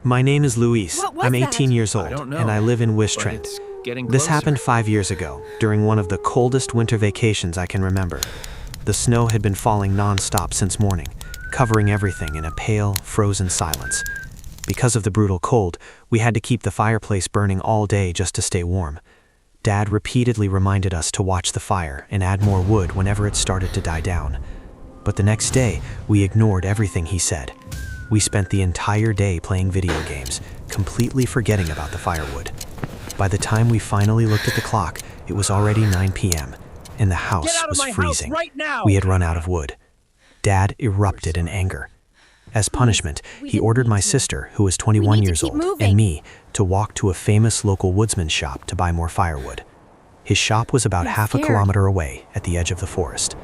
My name is Luiz. What was I'm that? 18 years old, don't know, and I live in but Wishtrend. it's getting This closer. happened 5 years ago, during one of the coldest winter vacations I can remember. The snow had been falling nonstop since morning, covering everything in a pale, frozen silence. Because of the brutal cold, we had to keep the fireplace burning all day just to stay warm. Dad repeatedly reminded us to watch the fire and add more wood whenever it started to die down. But the next day, we ignored everything he said. We spent the entire day playing video games, completely forgetting about the firewood. By the time we finally looked at the clock, it was already 9 p.m., and the house was freezing. We had run out of wood. Dad erupted in anger. As punishment, he ordered my sister, who was 21 years old, and me to walk to a famous local woodsman shop to buy more firewood. His shop was about half a kilometer away at the edge of the forest.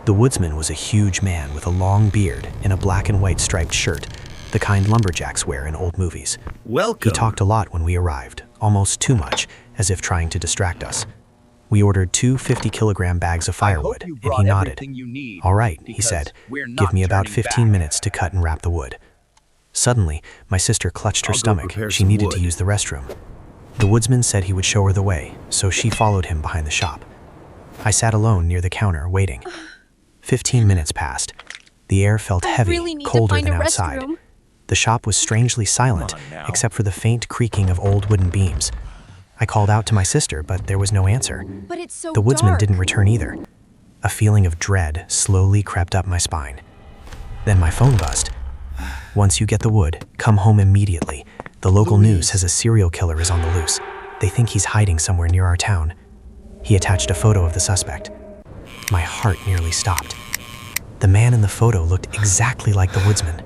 The woodsman was a huge man with a long beard and a black and white striped shirt, the kind lumberjacks wear in old movies. Welcome. He talked a lot when we arrived, almost too much, as if trying to distract us. We ordered two 50-kilogram bags of firewood, and he nodded. "All right," he said, "give me about 15 minutes to cut and wrap the wood." Suddenly, my sister clutched her stomach. She needed to use the restroom. The woodsman said he would show her the way, so she followed him behind the shop. I sat alone near the counter, waiting. 15 minutes passed. The air felt heavy, colder than outside. The shop was strangely silent, except for the faint creaking of old wooden beams. I called out to my sister, but there was no answer. But it's so The woodsman dark. didn't return either. A feeling of dread slowly crept up my spine. Then my phone buzzed. "Once you get the wood, come home immediately. The local news says a serial killer is on the loose. They think he's hiding somewhere near our town." He attached a photo of the suspect. My heart nearly stopped. The man in the photo looked exactly like the woodsman.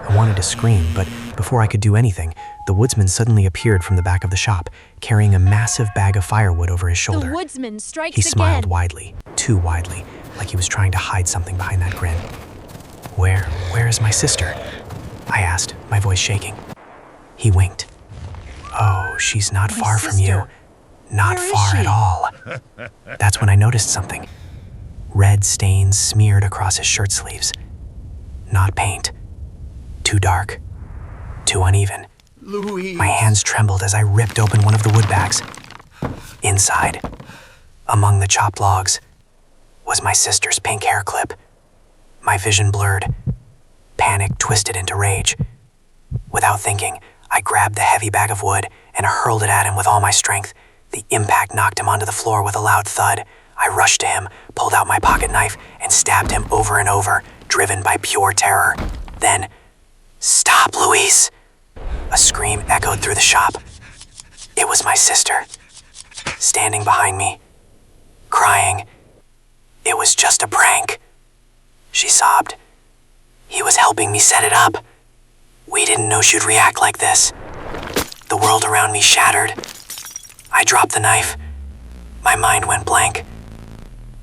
I wanted to scream, but before I could do anything, the woodsman suddenly appeared from the back of the shop, carrying a massive bag of firewood over his shoulder. The woodsman strikes He smiled again. widely, too widely, like he was trying to hide something behind that grin. Where is my sister?" I asked, my voice shaking. He winked. "Oh, she's not far from you. Not Where is far she?" at all." That's when I noticed something. Red stains smeared across his shirt sleeves. Not paint. Too dark. Too uneven. Luiz. My hands trembled as I ripped open one of the wood bags. Inside, among the chopped logs, was my sister's pink hair clip. My vision blurred. Panic twisted into rage. Without thinking, I grabbed the heavy bag of wood and hurled it at him with all my strength. The impact knocked him onto the floor with a loud thud. I rushed to him, pulled out my pocket knife, and stabbed him over and over, driven by pure terror. Then, "Stop, Luiz!" A scream echoed through the shop. It was my sister, standing behind me, crying. "It was just a prank," she sobbed. "He was helping me set it up. We didn't know she'd react like this." The world around me shattered. I dropped the knife. My mind went blank.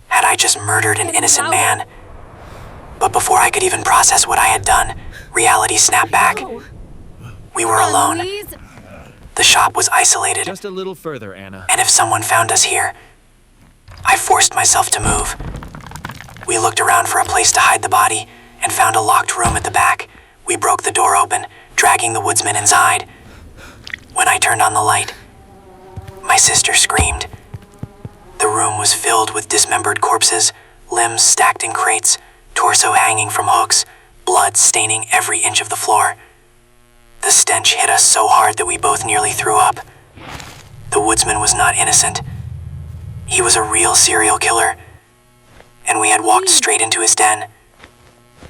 Had I just murdered an innocent man? But before I could even process what I had done, reality snapped back. We were alone. Luiz, The shop was isolated, Just a little further, Anna. and if someone found us here, I forced myself to move. We looked around for a place to hide the body and found a locked room at the back. We broke the door open, dragging the woodsman inside. When I turned on the light, my sister screamed. The room was filled with dismembered corpses, limbs stacked in crates, torso hanging from hooks, blood staining every inch of the floor. The stench hit us so hard that we both nearly threw up. The woodsman was not innocent. He was a real serial killer, and we had walked straight into his den.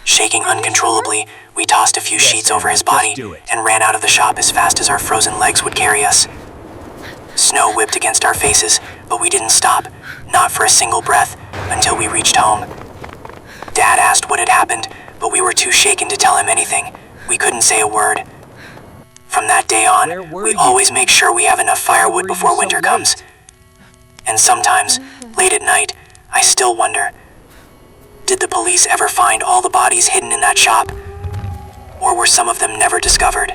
Shaking uncontrollably, we tossed a few sheets over his body just do it. and ran out of the shop as fast as our frozen legs would carry us. Snow whipped against our faces, but we didn't stop, not for a single breath, until we reached home. Dad asked what had happened, but we were too shaken to tell him anything. We couldn't say a word. From that day on, Where were we you? always make sure we have enough firewood were you before so winter late? comes. And sometimes, late at night, I still wonder, did the police ever find all the bodies hidden in that shop? Or were some of them never discovered?